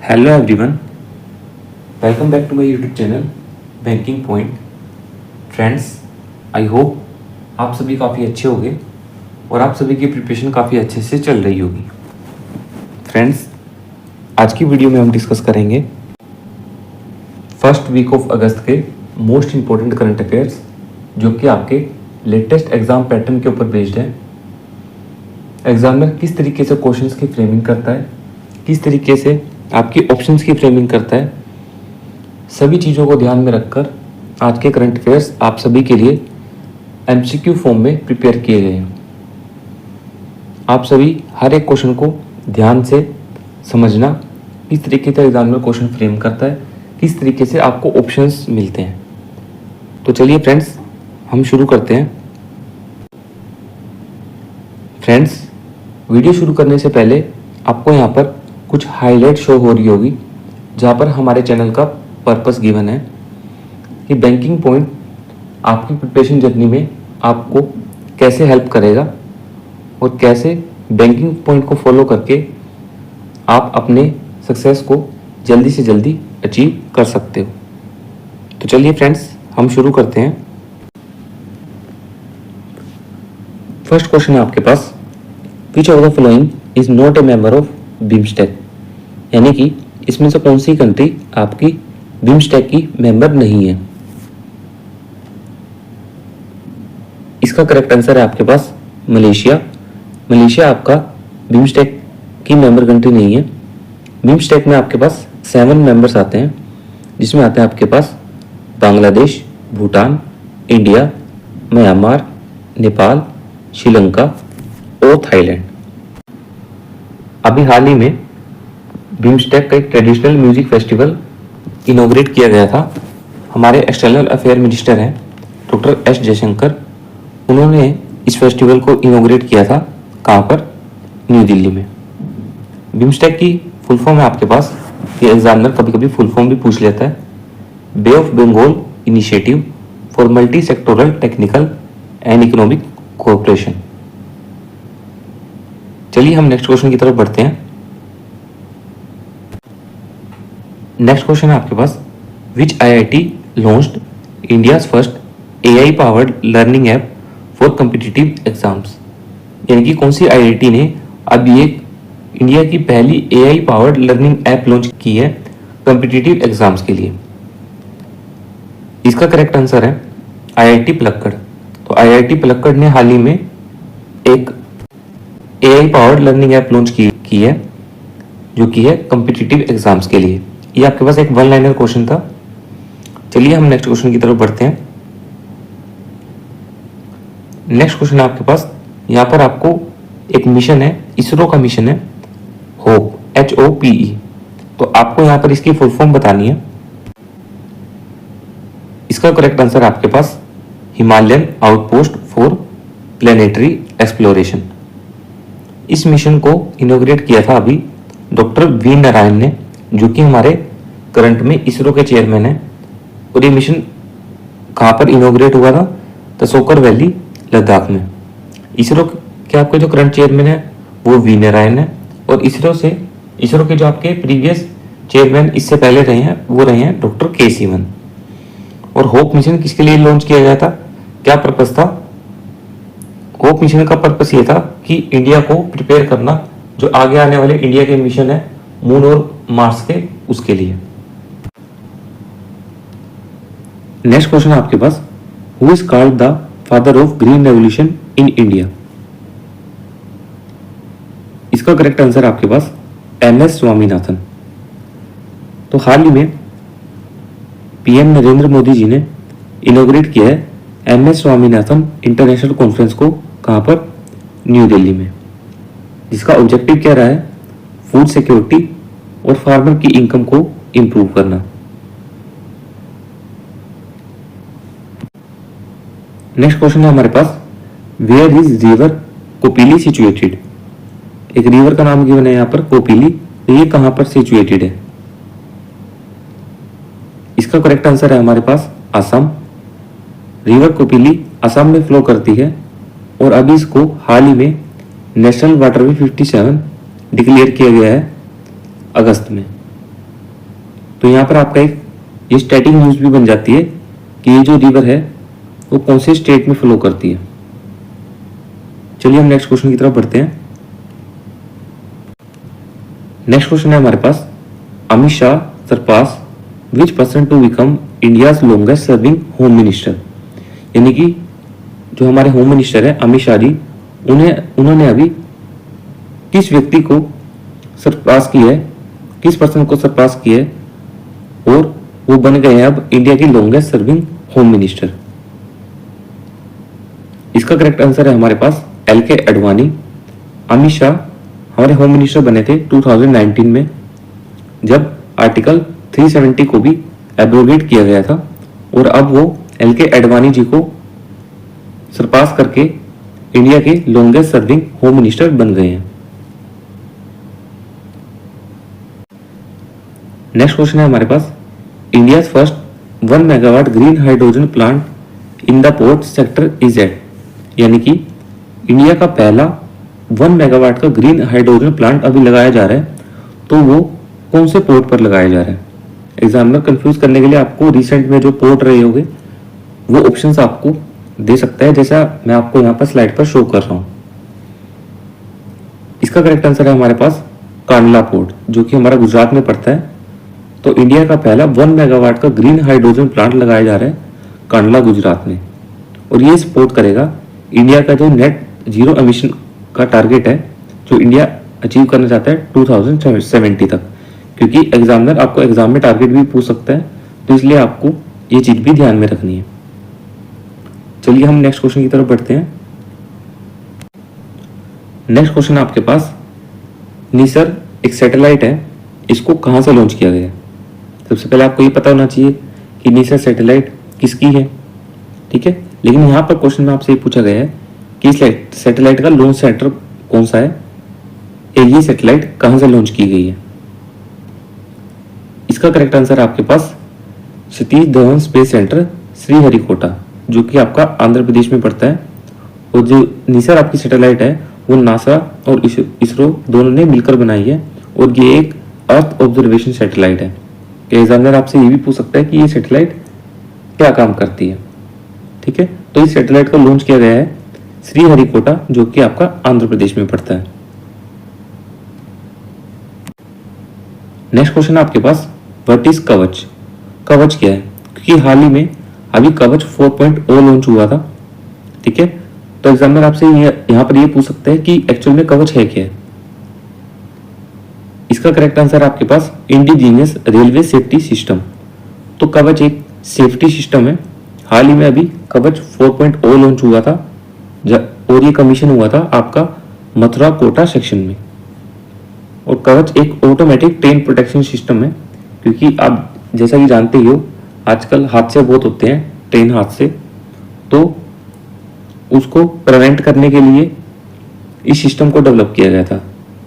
Hello everyone, welcome back to my YouTube channel banking point. Friends, I hope आप सभी काफ़ी अच्छे होंगे और आप सभी की प्रिपरेशन काफ़ी अच्छे से चल रही होगी। फ्रेंड्स, आज की वीडियो में हम डिस्कस करेंगे फर्स्ट वीक ऑफ अगस्त के मोस्ट इम्पोर्टेंट करंट अफेयर्स, जो कि आपके लेटेस्ट एग्जाम पैटर्न के ऊपर बेस्ड है। एग्जामिनर किस तरीके से क्वेश्चंस की फ्रेमिंग करता है, किस तरीके से आपकी ऑप्शंस की फ्रेमिंग करता है, सभी चीज़ों को ध्यान में रखकर आज के करंट अफेयर्स आप सभी के लिए एमसीक्यू फॉर्म में प्रिपेयर किए गए हैं। आप सभी हर एक क्वेश्चन को ध्यान से समझना, किस तरीके से एग्जामिनर क्वेश्चन फ्रेम करता है, किस तरीके से आपको ऑप्शंस मिलते हैं। तो चलिए फ्रेंड्स, हम शुरू करते हैं। फ्रेंड्स, वीडियो शुरू करने से पहले आपको यहाँ पर कुछ हाईलाइट शो हो रही होगी, जहाँ पर हमारे चैनल का पर्पस गिवन है कि बैंकिंग पॉइंट आपकी प्रिपरेशन जर्नी में आपको कैसे हेल्प करेगा और कैसे बैंकिंग पॉइंट को फॉलो करके आप अपने सक्सेस को जल्दी से जल्दी अचीव कर सकते हो। तो चलिए फ्रेंड्स, हम शुरू करते हैं। फर्स्ट क्वेश्चन है आपके पास, which of the following is not a member of BIMSTEC, यानी कि इसमें से कौन सी कंट्री आपकी बिम्स्टेक की मेंबर नहीं है। इसका करेक्ट आंसर है आपके पास मलेशिया। मलेशिया आपका बिम्स्टेक की मेंबर कंट्री नहीं है। बिम्स्टेक में आपके पास 7 मेंबर्स आते हैं, जिसमें आते हैं आपके पास बांग्लादेश, भूटान, इंडिया, म्यांमार, नेपाल, श्रीलंका और थाईलैंड। अभी हाल ही में बिम्स्टेक का एक ट्रेडिशनल म्यूजिक फेस्टिवल इनॉग्रेट किया गया था। हमारे एक्सटर्नल अफेयर मिनिस्टर हैं डॉक्टर एस जयशंकर, उन्होंने इस फेस्टिवल को इनॉग्रेट किया था। कहाँ पर? न्यू दिल्ली में। बिम्स्टेक की फुल फॉर्म है आपके पास, ये एग्जामिनर कभी कभी फुल फॉर्म भी पूछ लेता है, bay of Bengal initiative for multi sectoral technical and economic cooperation. चलिए हम नेक्स्ट क्वेश्चन की तरफ बढ़ते हैं। नेक्स्ट क्वेश्चन है आपके पास, which IIT launched India's first AI powered learning app for competitive exams, यानी कि कौन सी आईआईटी ने अभी एक इंडिया की पहली AI powered learning app launch की है कॉम्पिटिटिव एग्जाम्स के लिए। इसका करेक्ट आंसर है आईआईटी पलक्कड़। तो आईआईटी पलक्कड़ ने हाल ही में एक AI powered learning app launch की है, जो कि है कॉम्पिटिटिव एग्जाम्स के लिए। ये आपके पास एक 1 लाइनर क्वेश्चन था। चलिए हम नेक्स्ट क्वेश्चन की तरफ बढ़ते हैं। नेक्स्ट क्वेश्चन है आपके पास, यहाँ पर आपको एक मिशन है, इसरो का मिशन है होप, HOPE। तो आपको यहाँ पर इसकी फुल फॉर्म बतानी है। इसका करेक्ट आंसर आपके पास Himalayan outpost for planetary exploration. इस मिशन को इनॉग्रेट किया था अभी डॉक्टर वी नारायण ने, जो कि हमारे करंट में इसरो के चेयरमैन हैं। और ये मिशन कहाँ पर इनॉग्रेट हुआ था? तसोकर वैली, लद्दाख में। इसरो के आपके जो करंट चेयरमैन है वो वी नारायण है, और इसरो के जो आपके प्रीवियस चेयरमैन इससे पहले रहे हैं वो रहे हैं डॉक्टर के सिवन। और होप मिशन किसके लिए लॉन्च किया गया था, क्या पर्पस था? होप मिशन का पर्पस ये था कि इंडिया को प्रिपेयर करना, जो आगे आने वाले इंडिया के मिशन है मून और मार्स के, उसके लिए। नेक्स्ट क्वेश्चन है आपके पास, who is called the father of green revolution in India. इसका करेक्ट आंसर आपके पास MS स्वामीनाथन। तो हाल ही में पीएम नरेंद्र मोदी जी ने इनॉग्रेट किया है MS स्वामीनाथन इंटरनेशनल कॉन्फ्रेंस को। कहाँ पर? न्यू दिल्ली में। जिसका ऑब्जेक्टिव क्या रहा है? फूड सिक्योरिटी और फार्मर की इनकम को इंप्रूव करना। नेक्स्ट क्वेश्चन है हमारे पास, where is river Kopili situated. एक रिवर का नाम गिवन है यहाँ पर कोपिली, तो ये कहाँ पर सिचुएटेड है? इसका करेक्ट आंसर है हमारे पास असम। रिवर कोपिली असम में फ्लो करती है, और अभी इसको हाल ही में नेशनल वाटरवे 57 डिक्लेयर किया गया है अगस्त में। तो यहाँ पर आपका एक ये स्टैटिक न्यूज़ भी बन जाती है कि ये जो रिवर है वो कौन से स्टेट में फ्लो करती है। चलिए हम नेक्स्ट क्वेश्चन की तरफ बढ़ते हैं। नेक्स्ट क्वेश्चन है हमारे पास, Amit Shah surpass which person to become India's longest serving home minister. यानी कि जो हमारे होम मिनिस्टर है अमित शाह जी, उन्होंने अभी किस व्यक्ति को सरपास किया है, किस पर्सन को सरपास किया है और वो बन गए हैं अब इंडिया की लॉन्गेस्ट सर्विंग होम मिनिस्टर। इसका करेक्ट आंसर है हमारे पास LK अडवाणी। अमित शाह हमारे होम मिनिस्टर बने थे 2019 में, जब आर्टिकल 370 को भी एब्रोगेट किया गया था, और अब वो LK अडवाणी जी को सरपास करके इंडिया के लॉन्गेस्ट सर्विंग होम मिनिस्टर बन गए हैं। नेक्स्ट क्वेश्चन है हमारे पास, India first 1 megawatt green hydrogen plant in the port sector is at. यानी कि इंडिया का पहला 1 मेगावाट का ग्रीन हाइड्रोजन प्लांट अभी लगाया जा रहा है, तो वो कौन से पोर्ट पर लगाया जा रहा है। एग्जामिनर कंफ्यूज करने के लिए आपको रिसेंट में जो पोर्ट रहे होंगे वो ऑप्शंस आपको दे सकता है, जैसा मैं आपको यहाँ पर स्लाइड पर शो कर रहा हूँ। इसका करेक्ट आंसर है हमारे पास कांडला पोर्ट, जो कि हमारा गुजरात में पड़ता है। तो इंडिया का पहला 1 मेगावाट का ग्रीन हाइड्रोजन प्लांट लगाया जा रहा है कांडला गुजरात में, और ये सपोर्ट करेगा इंडिया का जो नेट जीरो एमिशन का टारगेट है जो इंडिया अचीव करना चाहता है 2070 तक। क्योंकि एग्जामिनर आपको एग्जाम में टारगेट भी पूछ सकता है, तो इसलिए आपको ये चीज भी ध्यान में रखनी है। चलिए हम नेक्स्ट क्वेश्चन की तरफ बढ़ते हैं। नेक्स्ट क्वेश्चन आपके पास, निसर एक सैटेलाइट है, इसको कहां से लॉन्च किया गया है। सबसे पहले आपको ये पता होना चाहिए कि निसर सैटेलाइट किसकी है, ठीक है। लेकिन यहाँ पर क्वेश्चन में आपसे ये पूछा गया है कि इस सैटेलाइट का लॉन्च सेंटर कौन सा है, ये सैटेलाइट कहां से लॉन्च की गई है। इसका करेक्ट आंसर है आपके पास सतीश धवन स्पेस सेंटर श्रीहरिकोटा, जो कि आपका आंध्र प्रदेश में पड़ता है। और जो निसर आपकी सैटेलाइट है वो नासा और इसरो दोनों ने मिलकर बनाई है, और ये एक अर्थ ऑब्जर्वेशन सैटेलाइट है। कि एग्जामिनर आपसे ये भी पूछ सकता है कि ये सैटेलाइट क्या काम करती है, ठीक है। तो इस सैटेलाइट को लॉन्च किया गया है श्रीहरिकोटा, जो कि आपका आंध्र प्रदेश में पड़ता है। नेक्स्ट क्वेश्चन आपके पास, व्हाट इज कवच। कवच क्या है, क्योंकि हाल ही में अभी कवच 4.0 लॉन्च हुआ था, ठीक है। तो एग्जामिनर आपसे यहाँ पर ये पूछ सकते हैं कि एक्चुअल में कवच है क्या है। इसका करेक्ट आंसर आपके पास इंडिजीनियस रेलवे सेफ्टी सिस्टम। तो कवच एक सेफ्टी सिस्टम है। हाल ही में अभी कवच 4.0 लॉन्च हुआ था, और ये कमीशन हुआ था आपका मथुरा कोटा सेक्शन में। और कवच एक ऑटोमेटिक ट्रेन प्रोटेक्शन सिस्टम है, क्योंकि आप जैसा कि जानते ही हो आजकल हादसे बहुत होते हैं ट्रेन हादसे, तो उसको प्रिवेंट करने के लिए इस सिस्टम को डेवलप किया गया था।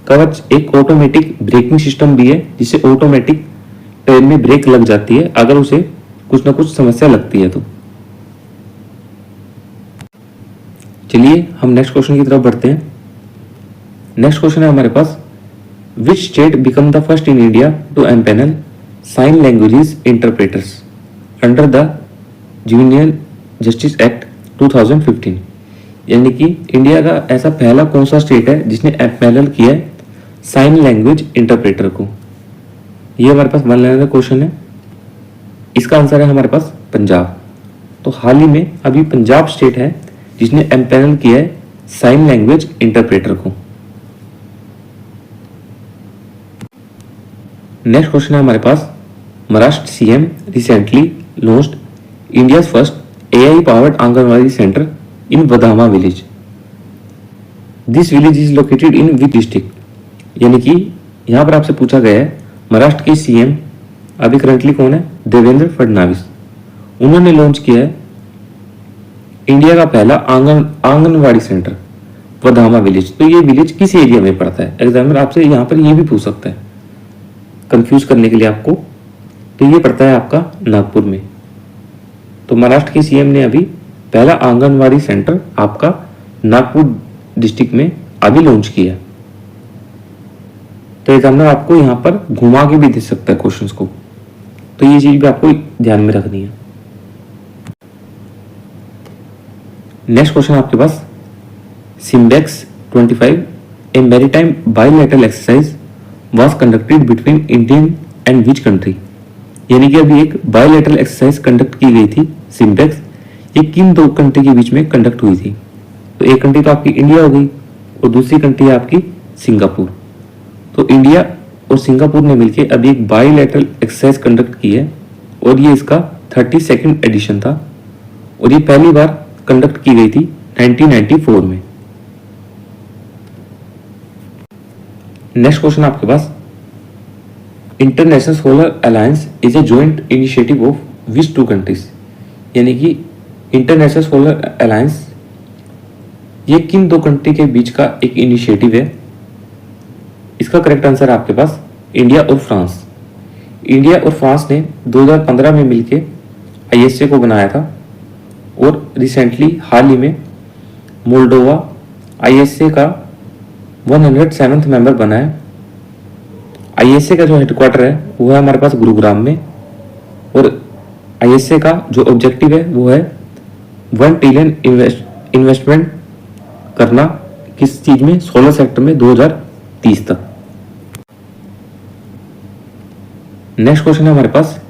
कवच एक ऑटोमेटिक ब्रेकिंग सिस्टम भी है, जिससे ऑटोमेटिक ट्रेन में ब्रेक लग जाती है अगर उसे कुछ ना कुछ समस्या लगती है तो। चलिए हम नेक्स्ट क्वेश्चन की तरफ बढ़ते हैं। नेक्स्ट क्वेश्चन है हमारे पास, which state become the first in India to empanel sign languages interpreters under the juvenile justice act 2015। यानी कि इंडिया का ऐसा पहला कौन सा स्टेट है जिसने एम्पैनल किया है साइन लैंग्वेज इंटरप्रेटर को। ये हमारे पास 1 लाइनर क्वेश्चन है। इसका आंसर है हमारे पास पंजाब। तो हाल ही में अभी पंजाब स्टेट है जिसने एम्पैनल किया है साइन लैंग्वेज इंटरप्रेटर को। नेक्स्ट क्वेश्चन है हमारे पास, Maharashtra CM recently launched India first AI powered anganwadi centre in Wadhama village. This village is located in which district. यानी कि यहाँ पर आपसे पूछा गया है महाराष्ट्र के सीएम अभी करंटली कौन है, देवेंद्र फडणवीस। उन्होंने लॉन्च किया है इंडिया का पहला आंगनवाड़ी सेंटर वधामा विलेज। तो ये विलेज किस एरिया में पड़ता है, एग्जामिनर आपसे यहाँ पर ये भी पूछ सकता है कंफ्यूज करने के लिए आपको। तो ये पड़ता है आपका नागपुर में। तो महाराष्ट्र के सीएम ने अभी पहला आंगनवाड़ी सेंटर आपका नागपुर डिस्ट्रिक्ट में अभी लॉन्च किया। तो एग्जामिनर आपको यहाँ पर घुमा के भी दे सकता है क्वेश्चंस को तो ये चीज़ भी आपको ध्यान में रखनी है। नेक्स्ट क्वेश्चन आपके पास, SIMBEX 25 a maritime bilateral exercise was conducted between Indian and which country. यानी कि अभी एक बायलैटरल एक्सरसाइज कंडक्ट की गई थी सिम्बेक्स, ये किन दो कंट्री के बीच में कंडक्ट हुई थी। तो एक कंट्री तो आपकी इंडिया हो गई और दूसरी कंट्री है आपकी सिंगापुर। तो इंडिया और सिंगापुर ने मिलकर अभी एक बायलैटरल एक्सरसाइज कंडक्ट की है और ये इसका 32nd एडिशन था और ये पहली बार कंडक्ट की गई थी 1994 में। नेक्स्ट क्वेश्चन आपके पास, international solar alliance is a joint initiative of which two countries. यानी कि इंटरनेशनल सोलर अलायंस ये किन दो कंट्री के बीच का एक इनिशिएटिव है। इसका करेक्ट आंसर है आपके पास इंडिया और फ्रांस। इंडिया और फ्रांस ने 2015 में मिलकर आईएसए को बनाया था और रिसेंटली हाल ही में मोल्डोवा आईएसए का 107th मेंबर बना है। आईएसए का जो हेडक्वार्टर है वो है हमारे पास गुरुग्राम में और आईएसए का जो ऑब्जेक्टिव है वो है 1 ट्रिलियन इन्वेस्टमेंट करना किस चीज में, सोलर सेक्टर में 2030 तक। नेक्स्ट क्वेश्चन है हमारे पास,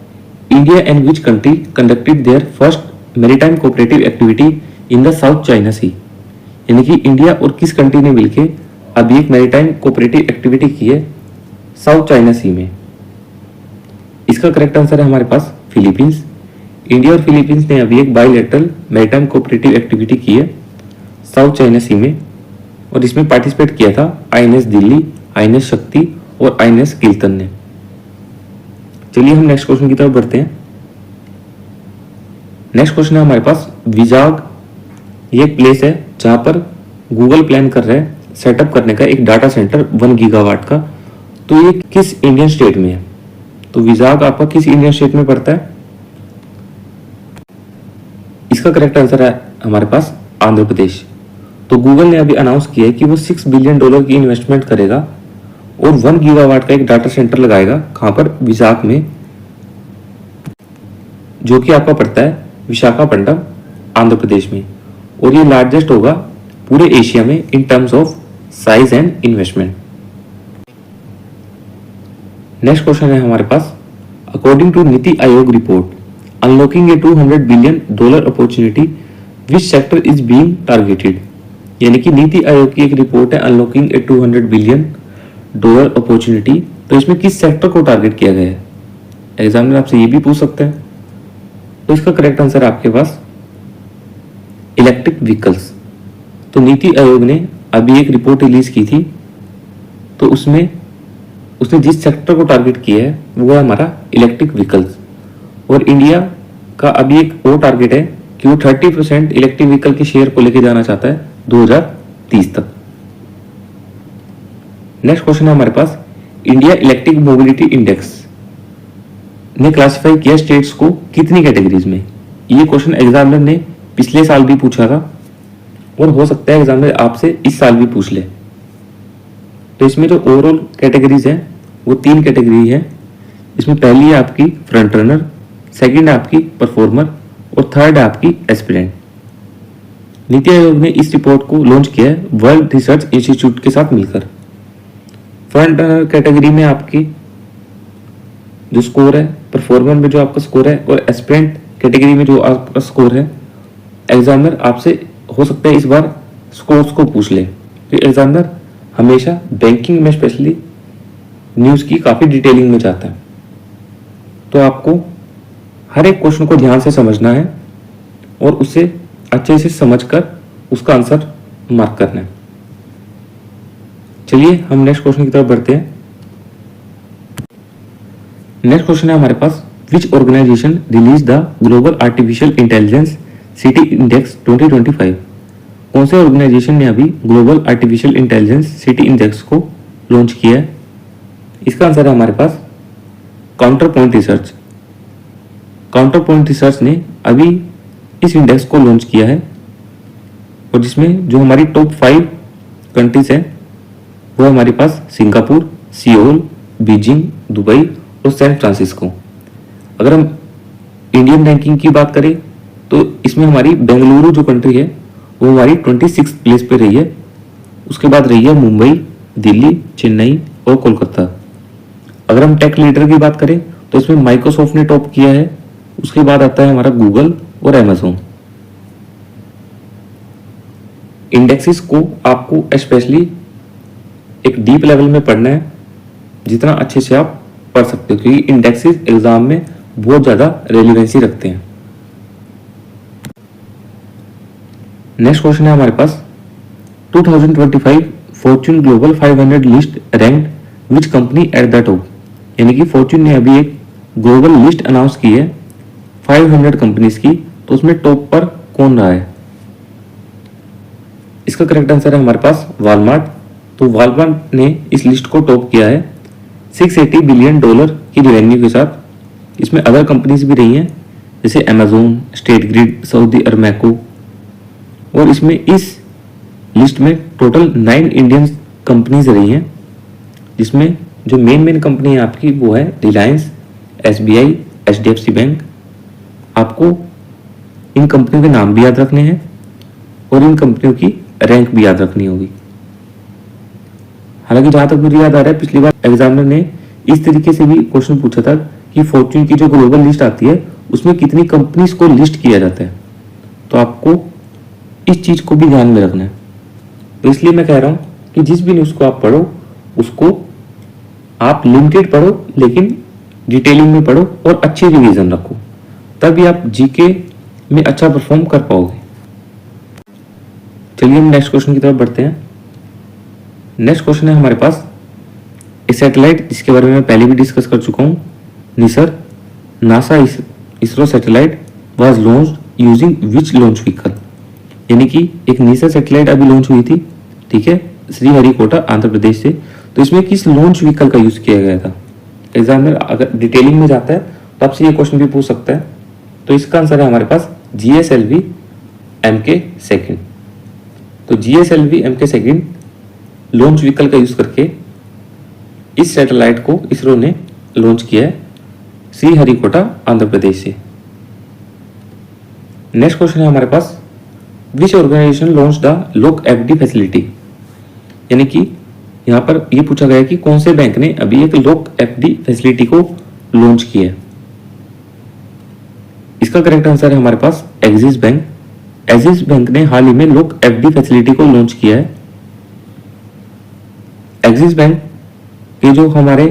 India and which country conducted their first maritime cooperative activity in the South China Sea. यानी कि इंडिया और किस कंट्री ने मिलकर अभी एक मैरीटाइम कोऑपरेटिव एक्टिविटी की है साउथ चाइना सी में। इसका करेक्ट आंसर है हमारे पास फिलीपींस। इंडिया और फिलीपींस ने अभी एक बायलैटरल मैरीटाइम कोऑपरेटिव एक्टिविटी की है साउथ चाइना सी में और इसमें पार्टिसिपेट किया था आईएनएस दिल्ली, आईएनएस शक्ति और आईएनएस किल्तन ने। चलिए हम नेक्स्ट क्वेश्चन की तरफ बढ़ते हैं। नेक्स्ट क्वेश्चन है हमारे पास, विजाग ये एक प्लेस है जहां पर गूगल प्लान कर रहा है सेटअप करने का एक डाटा सेंटर 1 गीगावाट का। तो ये किस इंडियन स्टेट में है। तो विजाग आपका किस इंडियन स्टेट में पड़ता है। इसका करेक्ट आंसर है हमारे पास आंध्र प्रदेश। तो गूगल ने अभी अनाउंस किया है कि वो $6 बिलियन की इन्वेस्टमेंट करेगा और 1 गीगावाट का एक डाटा सेंटर लगाएगा। कहां पर, विजाग में, जो कि आपका पड़ता है विशाखापट्टनम, आंध्र प्रदेश में। और ये लार्जेस्ट होगा पूरे एशिया में in terms of size and investment. Next question है हमारे पास, according to NITI Aayog report unlocking A $200 billion opportunity which sector is being targeted. यानी कि नीति आयोग की एक रिपोर्ट है अनलॉकिंग ए $200 बिलियन अपॉर्चुनिटी। तो इसमें किस सेक्टर को टारगेट किया गया है। एग्जामिनर आपसे ये भी पूछ सकते हैं। तो इसका करेक्ट आंसर है आपके पास इलेक्ट्रिक व्हीकल्स। तो नीति आयोग ने अभी एक रिपोर्ट रिलीज की थी तो उसमें उसने जिस सेक्टर को टारगेट किया है वो है हमारा इलेक्ट्रिक व्हीकल्स। और इंडिया का अभी एक और टारगेट है कि वो 30% इलेक्ट्रिक व्हीकल के शेयर को लेके जाना चाहता है 2030 तक। नेक्स्ट क्वेश्चन है हमारे पास, इंडिया इलेक्ट्रिक मोबिलिटी इंडेक्स ने क्लासिफाई किया स्टेट्स को कितनी कैटेगरीज में। ये क्वेश्चन एग्जामिनर ने पिछले साल भी पूछा था और हो सकता है एग्जामिनर आपसे इस साल भी पूछ ले। तो इसमें जो ओवरऑल कैटेगरीज हैं वो 3 कैटेगरी है। इसमें पहली है आपकी फ्रंट रनर, सेकंड है आपकी परफॉर्मर और थर्ड है आपकी एस्पिरेंट। नीति आयोग ने इस रिपोर्ट को लॉन्च किया है वर्ल्ड रिसर्च इंस्टीट्यूट के साथ मिलकर। फ्रंट रनर कैटेगरी में आपकी जो स्कोर है, परफॉर्मर में जो आपका स्कोर है और एस्पिरेंट कैटेगरी में जो आपका स्कोर है, एग्जामिनर आपसे हो सकता है इस बार स्कोर्स को पूछ ले। तो एग्जामिनर हमेशा बैंकिंग में स्पेशली न्यूज़ की काफ़ी डिटेलिंग में जाता है। तो आपको हर एक क्वेश्चन को ध्यान से समझना है और उसे अच्छे से समझकर उसका आंसर मार्क करना है। चलिए हम नेक्स्ट क्वेश्चन की तरफ बढ़ते हैं। नेक्स्ट क्वेश्चन है हमारे पास, which organisation release the global artificial intelligence city index 2025। कौन से ऑर्गेनाइजेशन ने अभी global artificial intelligence city index को लॉन्च किया है। इसका आंसर है हमारे पास Counterpoint research. Counterpoint research ने अभी इस इंडेक्स को लॉन्च किया है और जिसमें जो हमारी टॉप 5 कंट्रीज हैं वो हमारे पास सिंगापुर, सियोल, बीजिंग, दुबई और सैन फ्रांसिस्को। अगर हम इंडियन रैंकिंग की बात करें तो इसमें हमारी बेंगलुरु जो कंट्री है वो हमारी 26 प्लेस पे रही है। उसके बाद रही है मुंबई, दिल्ली, चेन्नई और कोलकाता। अगर हम टेक लीडर की बात करें तो इसमें माइक्रोसॉफ्ट ने टॉप किया है। उसके बाद आता है हमारा गूगल और अमेजोन। इंडेक्सेस को आपको स्पेशली एक डीप लेवल में पढ़ना है, जितना अच्छे से आप पढ़ सकते हो, क्योंकि इंडेक्सेस एग्जाम में बहुत ज़्यादा रेलिवेंसी रखते हैं। नेक्स्ट क्वेश्चन है हमारे पास 2025 Fortune global 500 list ranked which company at the top. यानी कि फॉर्च्यून ने अभी एक ग्लोबल लिस्ट अनाउंस की है 500 कंपनीज की, तो उसमें टॉप पर कौन रहा है? इसका करेक्ट आंसर है हमारे पास वॉलमार्ट। तो वॉलमार्ट ने इस लिस्ट को टॉप किया है $680 बिलियन की रेवेन्यू के साथ। इसमें अदर कंपनीज भी रही हैं जैसे अमेजोन, स्टेट ग्रिड, सऊदी अरमैको, और इसमें इस लिस्ट में टोटल 9 इंडियन कंपनीज रही हैं, जिसमें जो मेन कंपनी है आपकी वो है रिलायंस, SBI, HDFC बैंक। आपको इन कंपनियों के नाम भी याद रखने हैं और इन कंपनियों की रैंक भी याद रखनी होगी। हालांकि जहां तक मुझे याद आ रहा है पिछली बार एग्जामिनर ने इस तरीके से भी क्वेश्चन पूछा था कि फॉर्च्यून की जो ग्लोबल लिस्ट आती है उसमें कितनी कंपनीज को लिस्ट किया जाता है, तो आपको इस चीज को भी ध्यान में रखना है। तो इसलिए मैं कह रहा हूं कि जिस भी न्यूज को आप पढ़ो उसको आप लिमिटेड पढ़ो, लेकिन डिटेलिंग में पढ़ो और अच्छी रिवीजन रखो, तभी आप जीके में अच्छा परफॉर्म कर पाओगे। चलिए हम नेक्स्ट क्वेश्चन की तरफ बढ़ते हैं। नेक्स्ट क्वेश्चन है हमारे पास एक सैटेलाइट जिसके बारे में मैं पहले भी डिस्कस कर चुका हूँ, NISAR NASA ISRO satellite was launched using which launch vehicle. यानी कि एक निसर सैटेलाइट अभी लॉन्च हुई थी, ठीक है, श्रीहरिकोटा आंध्र प्रदेश से। तो इसमें किस लॉन्च व्हीकल का यूज किया गया था? एग्जामिनर अगर डिटेलिंग में जाता है तो आपसे ये क्वेश्चन भी पूछ सकता है। तो इसका आंसर है हमारे पास GSLV MK2। तो GSLV MK2 लॉन्च व्हीकल का यूज करके इस सैटेलाइट को इसरो ने लॉन्च किया है श्रीहरिकोटा आंध्र प्रदेश से। नेक्स्ट क्वेश्चन है हमारे पास विच ऑर्गेनाइजेशन लॉन्च द लोक FD फैसिलिटी। यानी कि यहाँ पर ये पूछा गया कि कौन से बैंक ने अभी एक लोक FD फैसिलिटी को लॉन्च किया है। इसका करेक्ट आंसर है हमारे पास एक्सिस बैंक। एक्सिस बैंक ने हाल ही में लोक FD फैसिलिटी को लॉन्च किया है। एक्सिस बैंक के जो हमारे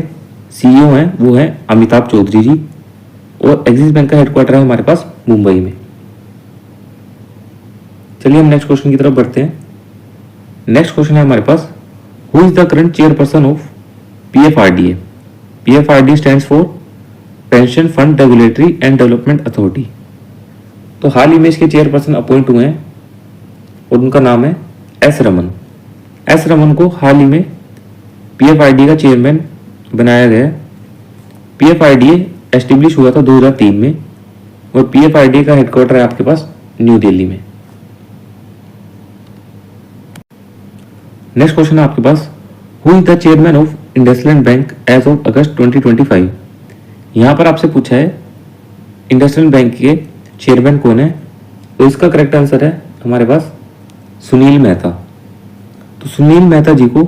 CEO हैं वो हैं अमिताभ चौधरी जी, और एक्सिस बैंक का हेडक्वार्टर है हमारे पास मुंबई में। चलिए हम नेक्स्ट क्वेश्चन की तरफ बढ़ते हैं। नेक्स्ट क्वेश्चन है हमारे पास who is the current chairperson of PFRDA। PFRDA stands for pension fund regulatory and development authority. तो हाल ही में इसके चेयरपर्सन अपॉइंट हुए हैं और उनका नाम है S रमन। S रमन को हाल ही में PFRDA का चेयरमैन बनाया गया है। PFRDA एस्टेब्लिश हुआ था 2003 में और PFRDA का हेडक्वार्टर है आपके पास न्यू दिल्ली में। नेक्स्ट क्वेश्चन है आपके पास who is the chairman of IndusInd bank as of August 2025। यहां पर आपसे पूछा है इंडसलैंड बैंक के चेयरमैन कौन है, तो इसका करेक्ट आंसर है हमारे पास सुनील मेहता। तो सुनील मेहता जी को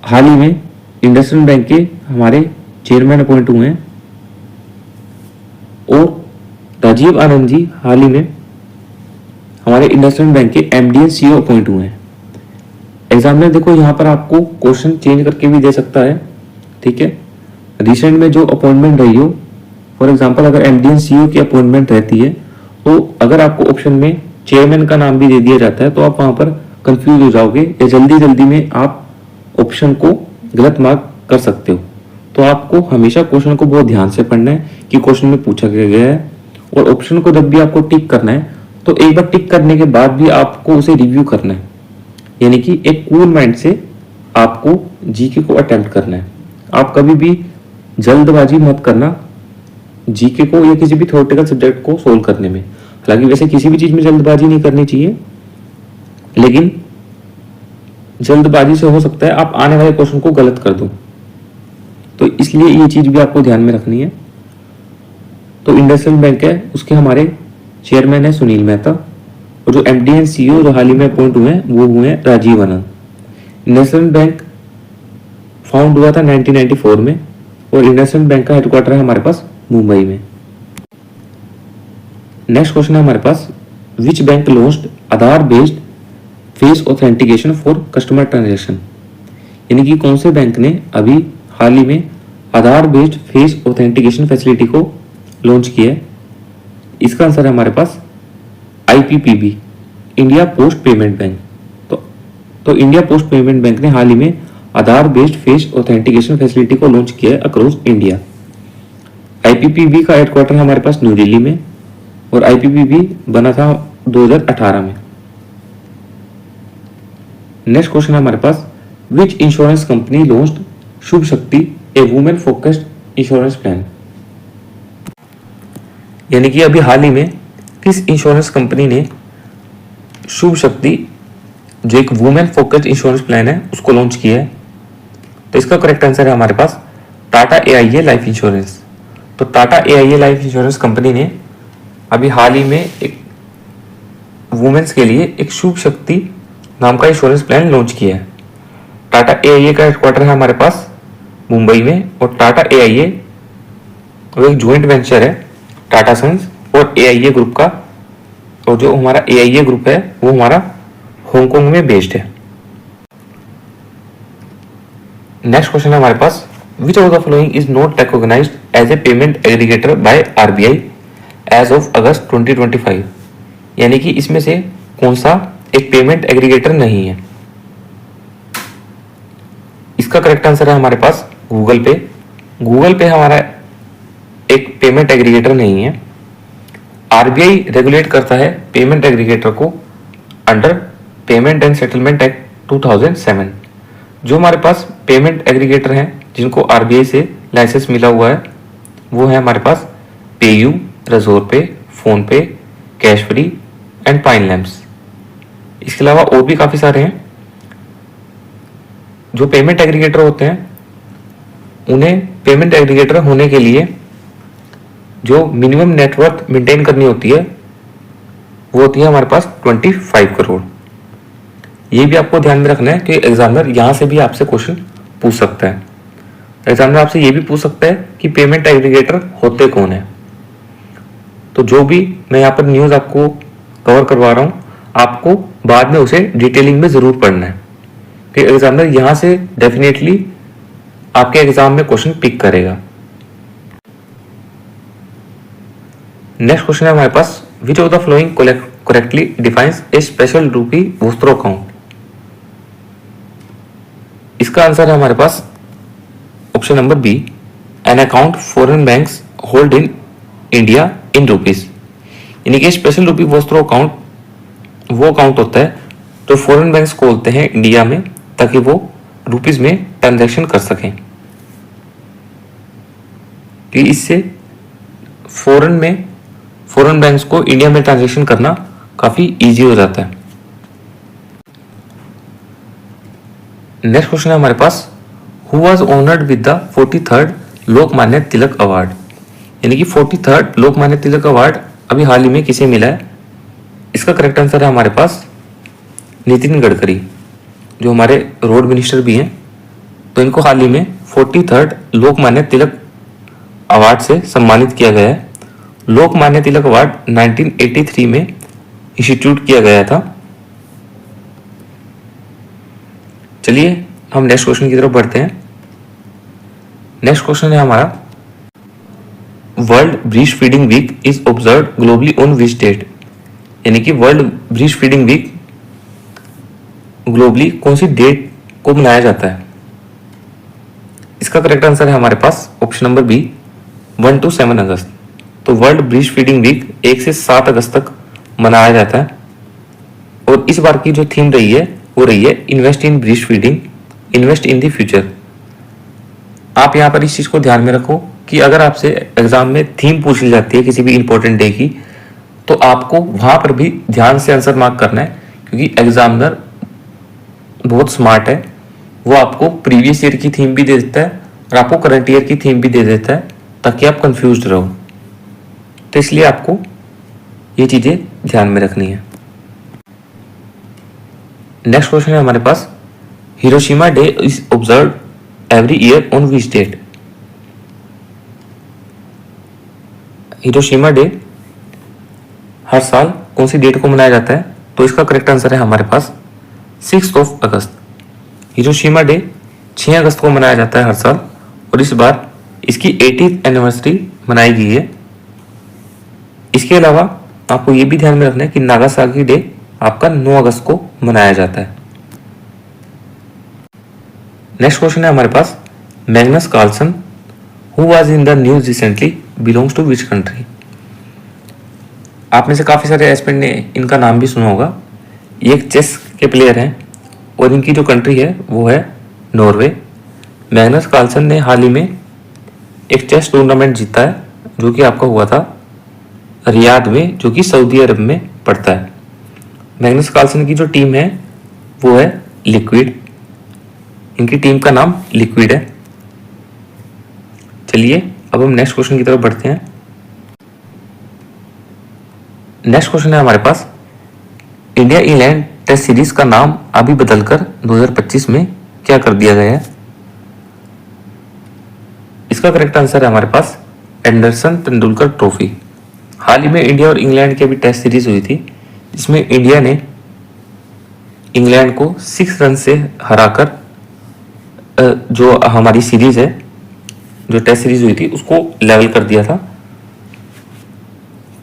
हाल ही में इंडसलैंड बैंक के हमारे चेयरमैन अपॉइंट हुए हैं, और राजीव आनंद जी हाल ही में हमारे इंडसलैंड बैंक के MD एंड CEO अपॉइंट हुए हैं। एग्जामिनर देखो यहाँ पर आपको क्वेश्चन चेंज करके भी दे सकता है, ठीक है। रिसेंट में जो अपॉइंटमेंट रही हो, फॉर एग्जांपल अगर MD एंड CEO की अपॉइंटमेंट रहती है, तो अगर आपको ऑप्शन में चेयरमैन का नाम भी दे दिया जाता है तो आप वहां पर कंफ्यूज हो जाओगे या जल्दी में आप ऑप्शन को गलत मार्क कर सकते हो। तो आपको हमेशा क्वेश्चन को बहुत ध्यान से पढ़ना है कि क्वेश्चन में पूछा गया है, और ऑप्शन को जब भी आपको टिक करना है तो एक बार टिक करने के बाद भी आपको उसे रिव्यू करना है। यानी कि एक कूल माइंड से आपको जीके को अटेम्प्ट करना है। आप कभी भी जल्दबाजी मत करना जीके को या किसी भी थ्योरेटिकल सब्जेक्ट को सोल्व करने में। हालांकि वैसे किसी भी चीज में जल्दबाजी नहीं करनी चाहिए, लेकिन जल्दबाजी से हो सकता है आप आने वाले क्वेश्चन को गलत कर दो। तो इसलिए ये चीज भी आपको ध्यान में रखनी है। तो इंडसइंड बैंक है उसके हमारे चेयरमैन है सुनील मेहता, और जो एमडी एंड सीईओ जो हाल ही में अपॉइंट हुए हैं वो हुए हैं राजीव आनंद। इंडसइंड बैंक फाउंड हुआ था 1994 में, और इंडसइंड बैंक का हेडक्वार्टर है हमारे पास मुंबई में। नेक्स्ट क्वेश्चन है हमारे पास, which bank launched Aadhaar based face authentication for customer transaction, यानी कि कौन से बैंक ने अभी हाल ही में Aadhaar based face authentication facility को लॉन्च किया है। इसका आंसर है हमारे पास IPPB, India post payment bank. तो इंडिया पोस्ट पेमेंट बैंक ने हाल ही में Aadhaar based face authentication facility को लॉन्च किया है अक्रॉस इंडिया। आईपीपीबी का हेडक्वार्टर हमारे पास न्यू दिल्ली में, और आईपीपीबी बना था 2018 में। नेक्स्ट क्वेश्चन है हमारे पास, विच इंश्योरेंस कंपनी लॉन्च्ड शुभ शक्ति ए वुमेन फोकस्ड इंश्योरेंस प्लान, यानी कि अभी हाल ही में किस इंश्योरेंस कंपनी ने शुभ शक्ति जो एक वुमेन फोकस्ड इंश्योरेंस प्लान है उसको लॉन्च किया है। तो इसका करेक्ट आंसर है हमारे पास टाटा एआईए लाइफ इंश्योरेंस। तो Tata AIA life insurance company ने अभी हाल ही में एक वुमेन्स के लिए एक शुभ शक्ति नाम का इंश्योरेंस प्लान लॉन्च किया है। टाटा एआईए का हेडक्वार्टर है हमारे पास मुंबई में, और टाटा एआईए वो एक ज्वाइंट वेंचर है टाटा सन्स और एआईए ग्रुप का, और जो हमारा एआईए ग्रुप है वो हमारा हांगकांग में बेस्ड है। नेक्स्ट क्वेश्चन है हमारे पास, which of the following is not recognised as a payment aggregator by RBI as of August 2025, यानी कि इसमें से कौन सा एक पेमेंट एग्रीगेटर नहीं है। इसका करेक्ट आंसर है हमारे पास गूगल पे। गूगल पे हमारा एक पेमेंट एग्रीगेटर नहीं है। आरबीआई रेगुलेट करता है पेमेंट एग्रीगेटर को under payment and settlement act 2007। जो हमारे पास पेमेंट एग्रीगेटर हैं जिनको आरबीआई से लाइसेंस मिला हुआ है वो है हमारे पास पेयू, रेज़ोर पे, फोन पे, cash free and pine lamps. इसके अलावा और भी काफ़ी सारे हैं। जो पेमेंट एग्रीगेटर होते हैं उन्हें पेमेंट एग्रीगेटर होने के लिए जो मिनिमम नेटवर्थ मेंटेन करनी होती है वो होती है हमारे पास 25 करोड़। ये भी आपको ध्यान में रखना है कि एग्जामिनर यहाँ से भी आपसे क्वेश्चन पूछ सकता है। एग्जामिनर आपसे ये भी पूछ सकता है कि पेमेंट एग्रीगेटर होते कौन है। तो जो भी मैं यहाँ पर न्यूज़ आपको कवर करवा रहा हूँ आपको बाद में उसे डिटेलिंग में ज़रूर पढ़ना है कि एग्जामिनर यहाँ से डेफिनेटली आपके एग्जाम में क्वेश्चन पिक करेगा। नेक्स्ट क्वेश्चन है हमारे पास, which of the following correctly defines a special rupee vostro account. इसका आंसर है हमारे पास option number B, an account foreign banks hold in India in rupees, यानी कि स्पेशल रूपी वोस्त्रो अकाउंट वो अकाउंट होता है जो फॉरेन बैंक्स खोलते हैं इंडिया में ताकि वो रुपीज में ट्रांजैक्शन कर सकें, कि इससे फॉरेन बैंक्स को इंडिया में ट्रांजैक्शन करना काफी इजी हो जाता है। नेक्स्ट क्वेश्चन है हमारे पास, who was honoured with the 43rd Lokmanya Tilak award, यानी कि 43rd लोकमान्य तिलक अवार्ड अभी हाल ही में किसे मिला है। इसका करेक्ट आंसर है हमारे पास नितिन गडकरी, जो हमारे रोड मिनिस्टर भी हैं। तो इनको हाल ही में 43rd लोकमान्य तिलक अवार्ड से सम्मानित किया गया है। लोकमान्य तिलक अवार्ड 1983 में इंस्टीट्यूट किया गया था। चलिए हम नेक्स्ट क्वेश्चन की तरफ बढ़ते हैं। नेक्स्ट क्वेश्चन है हमारा, world breastfeeding week is observed globally on which date, यानी कि world breastfeeding week globally कौन सी डेट को मनाया जाता है। इसका करेक्ट आंसर है हमारे पास ऑप्शन नंबर बी, 1 to 7 अगस्त। तो वर्ल्ड ब्रीस्ट फीडिंग वीक 1 से 7 अगस्त तक मनाया जाता है। और इस बार की जो थीम रही है वो रही है invest in breast feeding, invest in the future. आप यहाँ पर इस चीज को ध्यान में रखो कि अगर आपसे एग्जाम में थीम पूछ ली जाती है किसी भी इंपॉर्टेंट डे की तो आपको वहां पर भी ध्यान से आंसर मार्क करना है, क्योंकि एग्जामिनर बहुत स्मार्ट है। वो आपको प्रीवियस ईयर की थीम भी दे देता है और आपको करंट ईयर की थीम भी दे देता है ताकि आप कंफ्यूज रहो। तो इसलिए आपको ये चीज़ें ध्यान में रखनी है। नेक्स्ट क्वेश्चन है हमारे पास, Hiroshima day is observe every year on which date. Hiroshima day हर साल कौन सी डेट को मनाया जाता है? तो इसका करेक्ट आंसर है हमारे पास 6 अगस्त। हिरोशिमा डे 6 अगस्त को मनाया जाता है हर साल, और इस बार इसकी 80th एनिवर्सरी मनाई गई है। इसके अलावा आपको ये भी ध्यान में रखना है कि नागासाकी डे आपका 9 अगस्त को मनाया जाता है। नेक्स्ट क्वेश्चन है हमारे पास, Magnus Carlsen who was in the news recently belongs to which country. आप में से काफ़ी सारे एस्पिरेंट ने इनका नाम भी सुना होगा। ये एक चेस के प्लेयर हैं और इनकी जो कंट्री है वो है नॉर्वे। मैग्नस कार्लसन ने हाल ही में एक चेस टूर्नामेंट जीता है जो कि आपका हुआ था रियाद में, जो कि सऊदी अरब में पड़ता है। मैग्नस कार्लसन की जो टीम है वो है लिक्विड। इनकी टीम का नाम लिक्विड है। चलिए अब हम नेक्स्ट क्वेश्चन की तरफ बढ़ते हैं। नेक्स्ट क्वेश्चन है हमारे पास, इंडिया इंग्लैंड टेस्ट सीरीज का नाम अभी बदलकर 2025 में क्या कर दिया गया है? इसका करेक्ट आंसर है हमारे पास एंडरसन तेंदुलकर ट्रॉफी। हाल ही में इंडिया और इंग्लैंड की अभी टेस्ट सीरीज हुई थी, जिसमें इंडिया ने इंग्लैंड को 6 रन से हराकर जो हमारी सीरीज है, जो टेस्ट सीरीज हुई थी, उसको लेवल कर दिया था।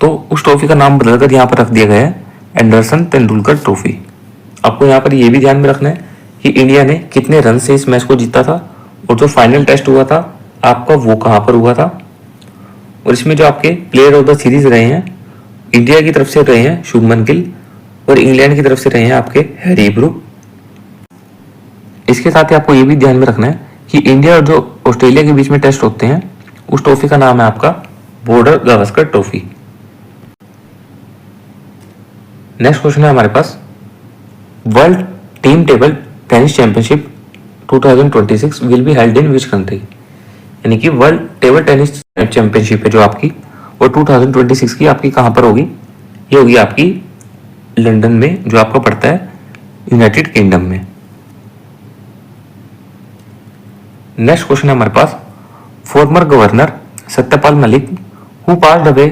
तो उस ट्रॉफी का नाम बदलकर यहाँ पर रख दिया गया है एंडरसन तेंदुलकर ट्रॉफी। आपको यहाँ पर ये भी ध्यान में रखना है कि इंडिया ने कितने रन से इस मैच को जीता था, और जो फाइनल टेस्ट हुआ था आपका वो कहाँ पर हुआ था। और इसमें जो आपके प्लेयर ऑफ द सीरीज रहे हैं, इंडिया की तरफ से रहे हैं शुभमन गिल, और इंग्लैंड की तरफ से रहे हैं आपके हैरी ब्रूक। इसके साथ ही आपको ये भी ध्यान में रखना है कि इंडिया और जो ऑस्ट्रेलिया के बीच में टेस्ट होते हैं, उस ट्रॉफी का नाम है आपका Border Gavaskar Trophy. Next question है हमारे पास, world team table tennis championship 2026 will be held in which country. यानी कि वर्ल्ड टेबल टेनिस चैंपियनशिप है जो आपकी, और 2026 की आपकी कहाँ पर होगी? ये होगी आपकी लंदन में, जो आपका पड़ता है यूनाइटेड किंगडम में। नेक्स्ट क्वेश्चन है हमारे पास, former governor Satyapal Malik who passed away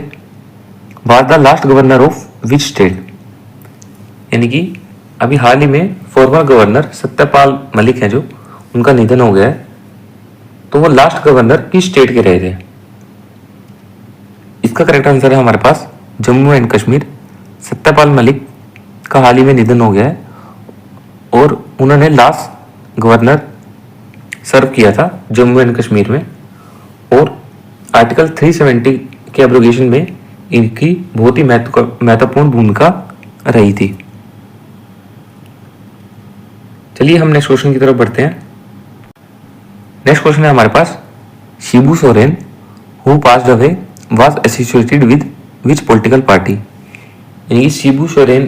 was the last governor of which state. यानी कि अभी हाल ही में फॉर्मर गवर्नर सत्यपाल मलिक हैं जो, उनका निधन हो गया है, तो वो लास्ट गवर्नर किस स्टेट के रहे थे? इसका करेक्ट आंसर है हमारे पास जम्मू एंड कश्मीर। सत्यपाल मलिक का हाल ही में निधन हो गया है, और उन्होंने लास्ट गवर्नर सर्व किया था जम्मू एंड कश्मीर में, और आर्टिकल 370 के एब्रोगेशन में इनकी बहुत ही महत्वपूर्ण भूमिका रही थी। चलिए हम नेक्स्ट क्वेश्चन की तरफ बढ़ते हैं। नेक्स्ट क्वेश्चन है हमारे पास, Shibu Soren who passed away was associated with which political party. यानी कि शिबू सोरेन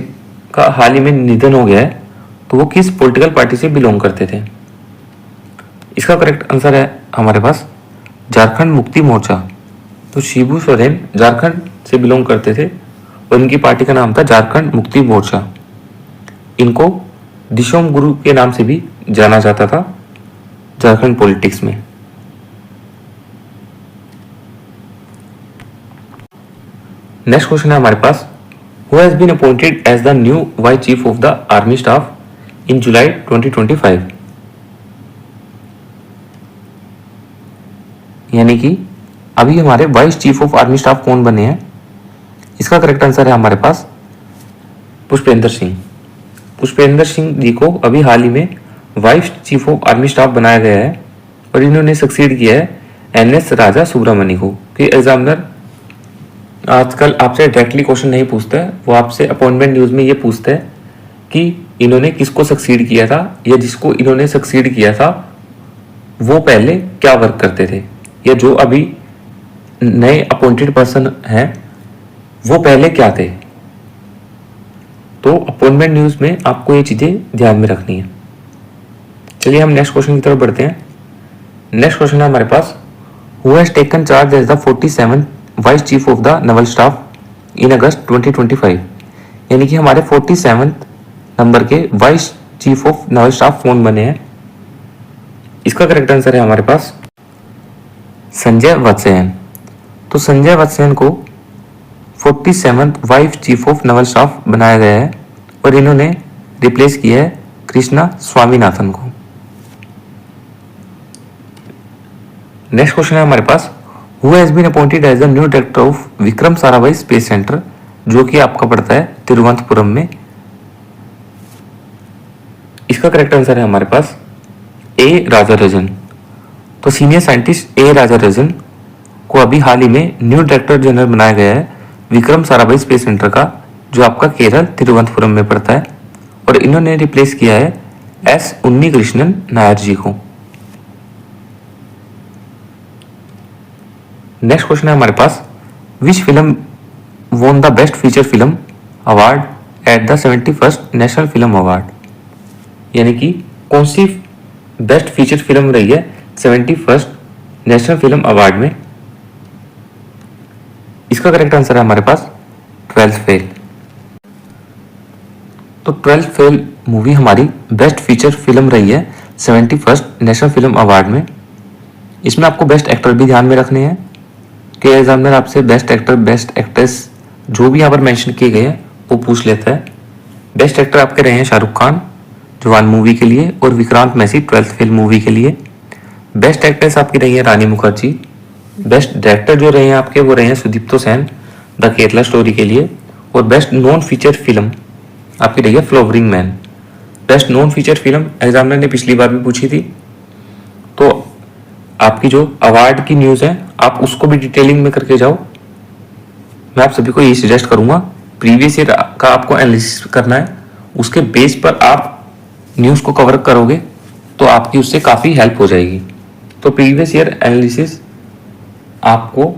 का हाल ही में निधन हो गया है, तो वो किस पॉलिटिकल पार्टी से बिलोंग करते थे? इसका करेक्ट आंसर है हमारे पास झारखंड मुक्ति मोर्चा। तो शिबू सोरेन झारखंड से बिलोंग करते थे, और इनकी पार्टी का नाम था झारखंड मुक्ति मोर्चा। इनको दिशोम गुरु के नाम से भी जाना जाता था झारखंड पॉलिटिक्स में। नेक्स्ट क्वेश्चन है हमारे पास, who has been appointed as the new vice chief of the army staff in July 2025। यानी कि अभी हमारे vice chief of army staff कौन बने हैं? इसका करेक्ट आंसर है हमारे पास पुष्पेंद्र सिंह। पुष्पेंद्र सिंह जी को अभी हाल ही में vice chief of army staff बनाया गया है, और इन्होंने सक्सीड किया है NS राजा सुब्रमण्य को। कि एग्जामिनर आजकल आपसे डायरेक्टली क्वेश्चन नहीं पूछता है, वो आपसे अपॉइंटमेंट न्यूज में ये पूछता है कि इन्होंने किसको सक्सीड किया था, या जिसको इन्होंने सक्सीड किया था वो पहले क्या वर्क करते थे, या जो अभी नए अपॉइंटेड पर्सन हैं वो पहले क्या थे। तो अपॉइंटमेंट न्यूज में आपको ये चीजें ध्यान में रखनी है। चलिए हम नेक्स्ट क्वेश्चन की तरफ बढ़ते हैं। नेक्स्ट क्वेश्चन है हमारे पास, who has taken charge as the 47th vice chief of the naval staff in August 2025। यानी कि हमारे 47 नंबर के vice chief of naval staff कौन बने हैं? इसका करेक्ट आंसर है हमारे पास संजय वत्सयन। तो संजय वत्सयन को 47 vice chief of naval staff बनाया गया है और इन्होंने रिप्लेस किया है कृष्णा स्वामीनाथन को। नेक्स्ट क्वेश्चन है हमारे पास, who has been appointed as the new director of Vikram Sarabhai space centre, जो कि आपका पड़ता है तिरुवनंतपुरम में। इसका करेक्ट आंसर है हमारे पास ए राजाराजन। तो सीनियर साइंटिस्ट ए राजाराजन को अभी हाल ही में न्यू डायरेक्टर जनरल बनाया गया है विक्रम साराभाई स्पेस सेंटर का, जो आपका केरल तिरुवनंतपुरम में पड़ता है, और इन्होंने रिप्लेस किया है एस उन्नीकृष्णन नायर जी को। नेक्स्ट क्वेश्चन है हमारे पास, which film won the best feature film award at the 71st national film award. यानी कि कौन सी बेस्ट फीचर फिल्म रही है 71st नेशनल फिल्म अवार्ड में? इसका करेक्ट आंसर है हमारे पास 12th फेल। तो 12th फेल मूवी हमारी बेस्ट फीचर फिल्म रही है 71st नेशनल फिल्म अवार्ड में। इसमें आपको बेस्ट एक्टर भी ध्यान में रखने हैं कि एग्जामिनर आपसे बेस्ट एक्टर बेस्ट एक्ट्रेस जो भी यहाँ पर मेंशन किए गए हैं वो पूछ लेता है। बेस्ट एक्टर आपके रहे हैं शाहरुख खान जवान मूवी के लिए और Vikrant Massey 12th fail movie के लिए। बेस्ट एक्ट्रेस आपकी रही है रानी मुखर्जी। बेस्ट डायरेक्टर जो रहे हैं आपके वो रहे हैं सुदीप्तो सेन द केरला स्टोरी के लिए। और बेस्ट नॉन फीचर फिल्म आपकी रही है flowering man. Best non feature film examiner ने पिछली बार भी पूछी थी, तो आपकी जो अवार्ड की न्यूज़ है आप उसको भी डिटेलिंग में करके जाओ। मैं आप सभी को यही सजेस्ट करूंगा, प्रीवियस ईयर का आपको एनालिसिस करना है, उसके बेस पर आप न्यूज़ को कवर करोगे तो आपकी उससे काफ़ी हेल्प हो जाएगी। तो प्रीवियस ईयर एनालिसिस आपको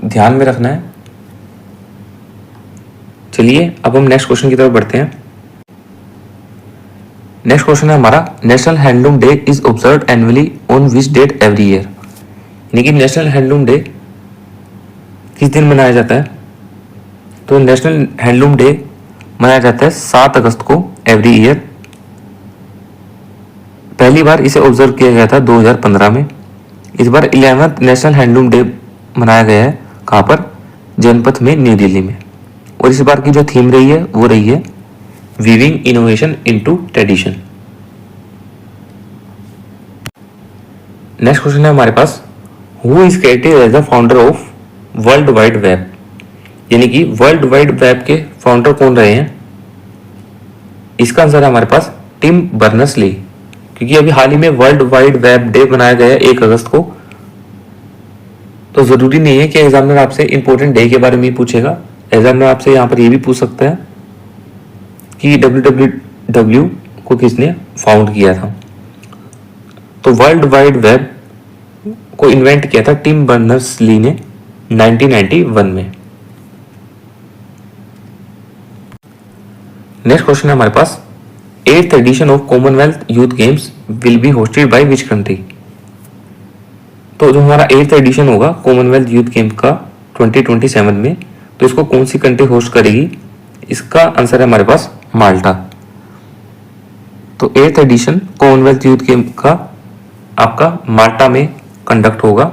ध्यान में रखना है। चलिए अब हम नेक्स्ट क्वेश्चन की तरफ बढ़ते हैं। नेक्स्ट क्वेश्चन है हमारा, national handloom day is observed annually on which date every year. यानी कि नेशनल हैंडलूम डे किस दिन मनाया जाता है? तो नेशनल हैंडलूम डे मनाया जाता है 7 अगस्त को एवरी ईयर। पहली बार इसे ऑब्जर्व किया गया था 2015 में। इस बार 11th नेशनल हैंडलूम डे मनाया गया है, कहाँ पर? जनपथ में, न्यू दिल्ली में। और इस बार की जो थीम रही है वो रही है weaving innovation into tradition. Next question है हमारे पास, who is credited as the founder of world wide web. यानी कि वर्ल्ड वाइड वेब के फाउंडर कौन रहे हैं? इसका आंसर है हमारे पास टिम बर्नर्स ली। क्योंकि अभी हाल ही में वर्ल्ड वाइड वेब डे मनाया गया है 1 अगस्त को, तो जरूरी नहीं है कि एग्जामिनर आपसे इंपॉर्टेंट डे के बारे में ही पूछेगा। एग्जामिनर आपसे यहाँ पर ये भी पूछ सकता है कि WWW को किसने फाउंड किया था। तो वर्ल्ड वाइड वेब को इन्वेंट किया था टिम बर्नर्स ली ने 1991 में। नेक्स्ट क्वेश्चन है हमारे पास, 8th edition of Commonwealth youth games will be hosted by which country. तो जो हमारा 8th एडिशन होगा कॉमनवेल्थ यूथ गेम का 2027 में, तो इसको कौन सी कंट्री होस्ट करेगी? इसका आंसर है हमारे पास माल्टा। तो 8th addition Commonwealth youth game का आपका माल्टा में कंडक्ट होगा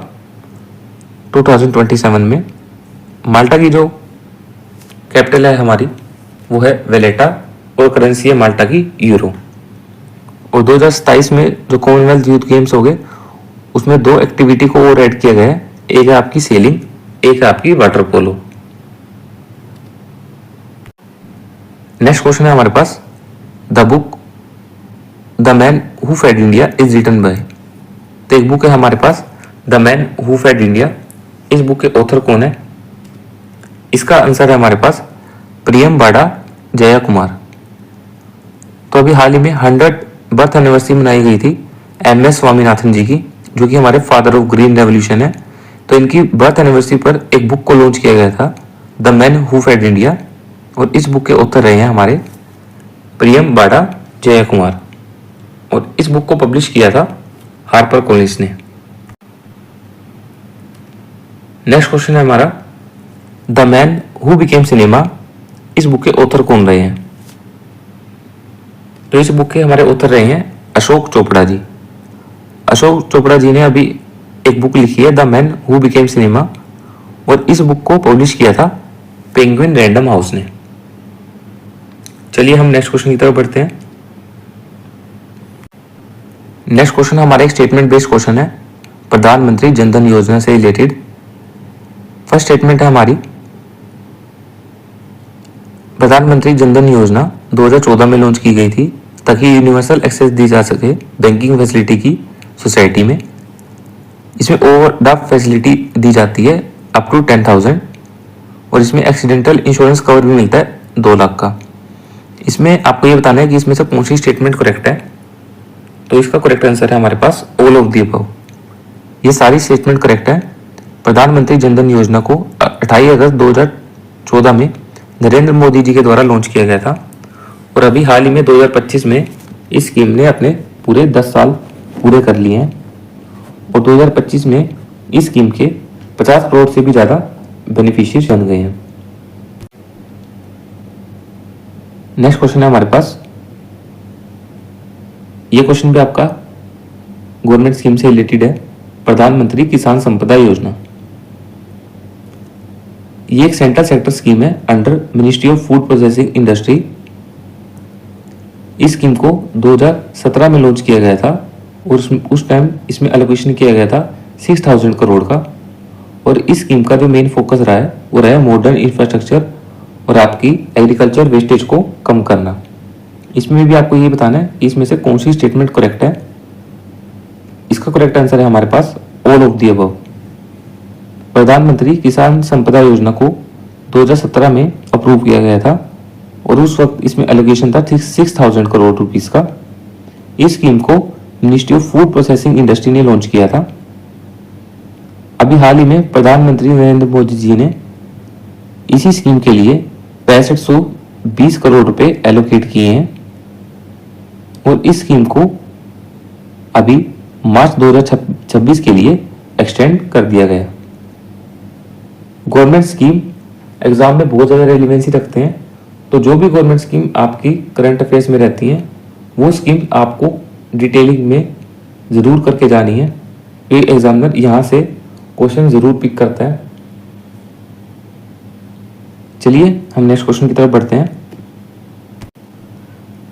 2027 में। माल्टा की जो कैपिटल है हमारी वो है वेलेटा और करेंसी है माल्टा की यूरो। और 2027 में जो कॉमनवेल्थ यूथ गेम्स हो गए उसमें 2 एक्टिविटी को और ऐड किया गया है, एक है आपकी सेलिंग, एक है आपकी वाटर पोलो। नेक्स्ट क्वेश्चन है हमारे पास, the book the man who fed India is written by. तो एक बुक है हमारे पास the man who fed India. इस बुक के ऑथर कौन है? इसका आंसर है हमारे पास प्रियम बाड़ा जया कुमार। तो अभी हाल ही में 100 बर्थ एनिवर्सरी मनाई गई थी MS स्वामीनाथन जी की, जो कि हमारे फादर ऑफ ग्रीन रेवोल्यूशन है। तो इनकी बर्थ एनिवर्सरी पर एक बुक को लॉन्च किया गया था, the man who fed India, और इस बुक के ऑथर रहे हैं हमारे प्रियम बाड़ा जया कुमार। और इस बुक को पब्लिश किया था हार्पर कॉलिन्स ने। नेक्स्ट क्वेश्चन है हमारा, the man who became cinema, इस बुक के ऑथर कौन रहे हैं? तो इस बुक के हमारे ऑथर रहे हैं अशोक चोपड़ा जी। अशोक चोपड़ा जी ने अभी एक बुक लिखी है the man who became cinema, और इस बुक को पब्लिश किया था पेंगुइन रैंडम हाउस ने। चलिए हम नेक्स्ट क्वेश्चन की तरफ बढ़ते हैं। नेक्स्ट क्वेश्चन हमारा एक स्टेटमेंट बेस्ड क्वेश्चन है प्रधानमंत्री जनधन योजना से रिलेटेड। फर्स्ट स्टेटमेंट है हमारी, प्रधानमंत्री जनधन योजना 2014 में लॉन्च की गई थी ताकि यूनिवर्सल एक्सेस दी जा सके बैंकिंग फैसिलिटी की सोसाइटी में। इसमें ओवरड्राफ्ट फैसिलिटी दी जाती है अप टू 10,000, और इसमें एक्सीडेंटल इंश्योरेंस कवर भी मिलता है 2 लाख का। इसमें आपको ये बताना है कि इसमें से कौन सी स्टेटमेंट करेक्ट है। तो इसका करेक्ट आंसर है हमारे पास ऑल ऑफ द अबव। ये सारी स्टेटमेंट करेक्ट है। प्रधानमंत्री जनधन योजना को 28 अगस्त 2014 में नरेंद्र मोदी जी के द्वारा लॉन्च किया गया था, और अभी हाल ही में 2025 में इस स्कीम ने अपने पूरे 10 साल पूरे कर लिए हैं, और 2025 में इस स्कीम के 50 करोड़ से भी ज़्यादा बेनिफिशियरी बन गए हैं। नेक्स्ट क्वेश्चन है हमारे पास, ये क्वेश्चन भी आपका गवर्नमेंट स्कीम से रिलेटेड है, प्रधानमंत्री किसान संपदा योजना। ये एक सेंट्रल सेक्टर स्कीम है under ministry of food processing industry. इस स्कीम को 2017 में लॉन्च किया गया था, और उस टाइम इसमें एलोकेशन किया गया था 6,000 करोड़ का। और इस स्कीम का जो मेन फोकस रहा है वो रहा है मॉडर्न इंफ्रास्ट्रक्चर और आपकी एग्रीकल्चर वेस्टेज को कम करना। इसमें भी आपको ये बताना है इसमें से कौन सी स्टेटमेंट करेक्ट है। इसका करेक्ट आंसर है हमारे पास ऑल ऑफ द अबव। प्रधानमंत्री किसान संपदा योजना को 2017 में अप्रूव किया गया था, और उस वक्त इसमें एलोकेशन था 6,000 करोड़ रुपीस का। इस स्कीम को ministry of food processing industry ने लॉन्च किया था। अभी हाल ही में प्रधानमंत्री नरेंद्र मोदी जी ने इसी स्कीम के लिए 6520 करोड़ रुपए एलोकेट किए हैं, और इस स्कीम को अभी मार्च 2026 के लिए एक्सटेंड कर दिया गया। गवर्नमेंट स्कीम एग्जाम में बहुत ज़्यादा रेलिवेंसी रखते हैं, तो जो भी गवर्नमेंट स्कीम आपकी करंट अफेयर्स में रहती हैं वो स्कीम आपको डिटेलिंग में ज़रूर करके जानी है। ये एग्जामिनर यहाँ से क्वेश्चन ज़रूर पिक करता है। चलिए हम नेक्स्ट क्वेश्चन की तरफ बढ़ते हैं।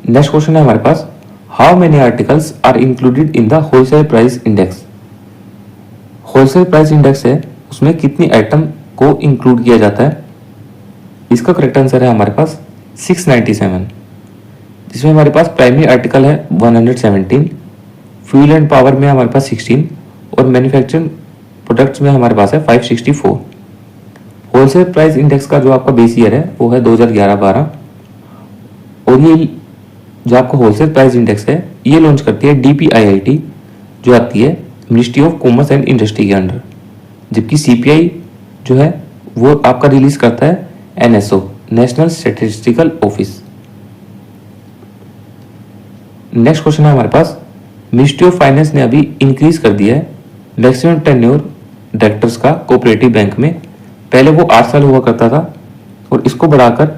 नेक्स्ट क्वेश्चन है हमारे पास, how many articles are included in the wholesale price index. Wholesale price index है, उसमें कितनी आइटम को इंक्लूड किया जाता है। इसका करेक्ट आंसर है हमारे पास 697, जिसमें हमारे पास प्राइमरी आर्टिकल है 117, फ्यूल एंड पावर में हमारे पास 16, और मैन्युफैक्चरिंग प्रोडक्ट्स में हमारे पास है 564। होलसेल प्राइस इंडेक्स का जो आपका बेस ईयर है वो है 2011-12, और ये जो आपका होलसेल प्राइस इंडेक्स है ये लॉन्च करती है DPIIT, जो आती है ministry of commerce and industry के अंडर, जबकि CPI जो है वो आपका रिलीज करता है NSO, national statistical office. Next question है हमारे पास, मिनिस्ट्री ऑफ फाइनेंस ने अभी इंक्रीज कर दिया है मैक्सिमम टेन्योर डायरेक्टर्स का कोऑपरेटिव बैंक में। पहले वो 8 साल हुआ करता था, और इसको बढ़ाकर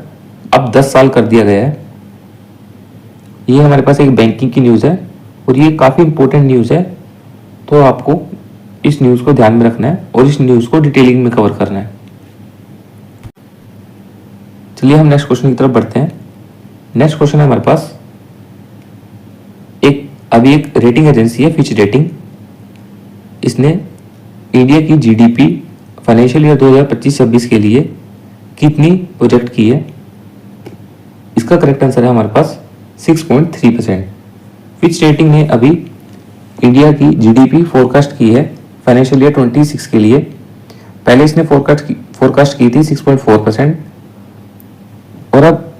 अब 10 साल कर दिया गया है। ये हमारे पास एक बैंकिंग की न्यूज़ है, और ये काफ़ी इंपॉर्टेंट न्यूज़ है, तो आपको इस न्यूज़ को ध्यान में रखना है और इस न्यूज़ को डिटेलिंग में कवर करना है। चलिए हम नेक्स्ट क्वेश्चन की तरफ बढ़ते हैं। नेक्स्ट क्वेश्चन है हमारे पास, अभी एक रेटिंग एजेंसी है फिच रेटिंग, इसने इंडिया की GDP फाइनेंशियल ईयर 2025-26 के लिए कितनी प्रोजेक्ट की है। इसका करेक्ट आंसर है हमारे पास 6.3%। फिच रेटिंग ने अभी इंडिया की GDP फोरकास्ट की है फाइनेंशियल ईयर 26 के लिए। पहले इसने फोरकास्ट की थी 6.4%, और अब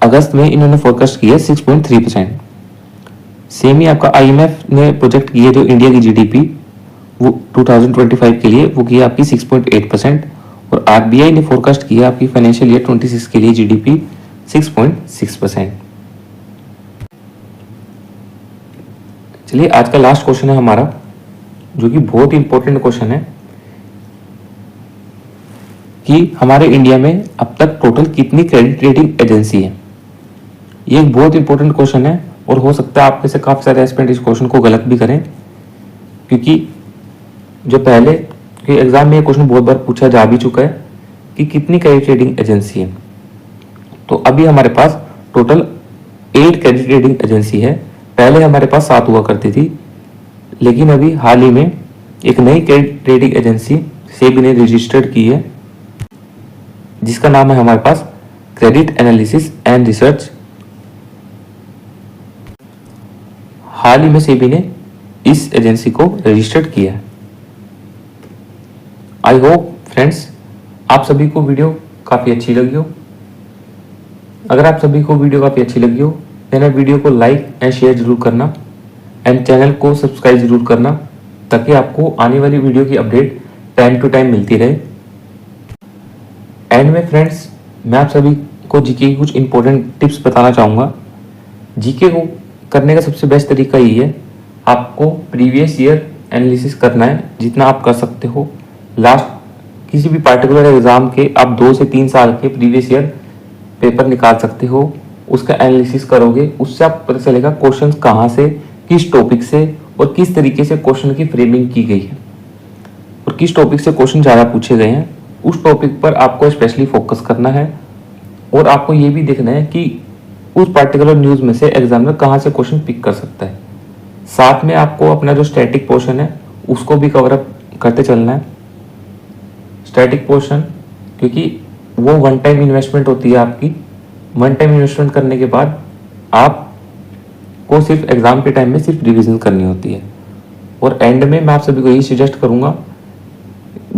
अगस्त में इन्होंने फोरकास्ट की है 6.3%। सेम ही आपका IMF ने प्रोजेक्ट की है जो इंडिया की GDP वो 2025 के लिए वो की है आपकी 6.8%, और RBI ने फोरकास्ट किया आपकी फाइनेंशियल ईयर 26 के लिए GDP 6.6%। चलिए आज का लास्ट क्वेश्चन है हमारा, जो कि बहुत ही इंपॉर्टेंट क्वेश्चन है। कि हमारे इंडिया में अब तक टोटल कितनी क्रेडिट रेटिंग एजेंसी है। ये एक बहुत इंपॉर्टेंट क्वेश्चन है और हो सकता है आप में से काफ़ी सारे एस्पिरेंट इस क्वेश्चन को गलत भी करें, क्योंकि जो पहले के एग्जाम में ये क्वेश्चन बहुत बार पूछा जा भी चुका है कि कितनी क्रेडिट रेटिंग एजेंसी है। तो अभी हमारे पास टोटल 8 क्रेडिट रेटिंग एजेंसी है। पहले हमारे पास 7 हुआ करती थी, लेकिन अभी हाल ही में एक नई क्रेडिट रेटिंग एजेंसी सेबी ने रजिस्टर्ड की है, जिसका नाम है हमारे पास क्रेडिट एनालिसिस एंड रिसर्च। हाल ही में सेबी ने इस एजेंसी को रजिस्टर्ड किया है। आई होप फ्रेंड्स आप सभी को वीडियो काफ़ी अच्छी लगी हो। अगर आप सभी को वीडियो काफ़ी अच्छी लगी हो देन वीडियो को लाइक एंड शेयर जरूर करना एंड चैनल को सब्सक्राइब जरूर करना, ताकि आपको आने वाली वीडियो की अपडेट टाइम टू टाइम मिलती रहे। एंड में फ्रेंड्स मैं आप सभी को जीके की कुछ इंपॉर्टेंट टिप्स बताना चाहूँगा। जीके को करने का सबसे बेस्ट तरीका यही है, आपको प्रीवियस ईयर एनालिसिस करना है जितना आप कर सकते हो। लास्ट किसी भी पार्टिकुलर एग्जाम के आप 2 से 3 साल के प्रीवियस ईयर पेपर निकाल सकते हो, उसका एनालिसिस करोगे, उससे आपको पता चलेगा क्वेश्चन कहाँ से, किस टॉपिक से और किस तरीके से क्वेश्चन की फ्रेमिंग की गई है और किस टॉपिक से क्वेश्चन ज़्यादा पूछे गए हैं। उस टॉपिक पर आपको स्पेशली फोकस करना है और आपको ये भी देखना है कि उस पार्टिकुलर न्यूज़ में से एग्जामिनर कहाँ से क्वेश्चन पिक कर सकता है। साथ में आपको अपना जो स्टैटिक पोर्शन है उसको भी कवर अप करते चलना है। स्टैटिक पोर्शन क्योंकि वो वन टाइम इन्वेस्टमेंट होती है आपकी। वन टाइम इन्वेस्टमेंट करने के बाद आपको सिर्फ एग्जाम के टाइम में सिर्फ रिवीजन करनी होती है। और एंड में मैं आप सभी को यही सजेस्ट करूंगा,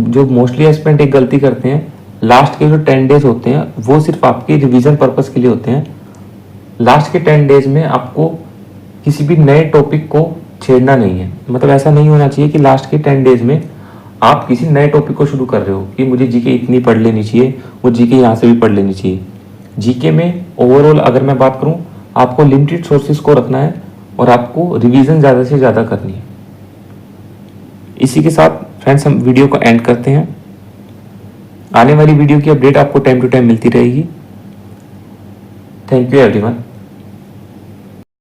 जो मोस्टली एस्पिरेंट एक गलती करते हैं, लास्ट के जो 10 डेज होते हैं वो सिर्फ आपके रिवीजन पर्पस के लिए होते हैं। लास्ट के 10 डेज में आपको किसी भी नए टॉपिक को छेड़ना नहीं है। मतलब ऐसा नहीं होना चाहिए कि लास्ट के 10 डेज में आप किसी नए टॉपिक को शुरू कर रहे हो कि मुझे जीके इतनी पढ़ लेनी चाहिए, वो जीके यहाँ से भी पढ़ लेनी चाहिए। जीके में ओवरऑल अगर मैं बात करूँ, आपको लिमिटेड सोर्सेज को रखना है और आपको रिवीजन ज़्यादा से ज़्यादा करनी है। इसी के साथ फ्रेंड्स हम वीडियो को एंड करते हैं। आने वाली वीडियो की अपडेट आपको टाइम टू टाइम मिलती रहेगी। Thank you everyone.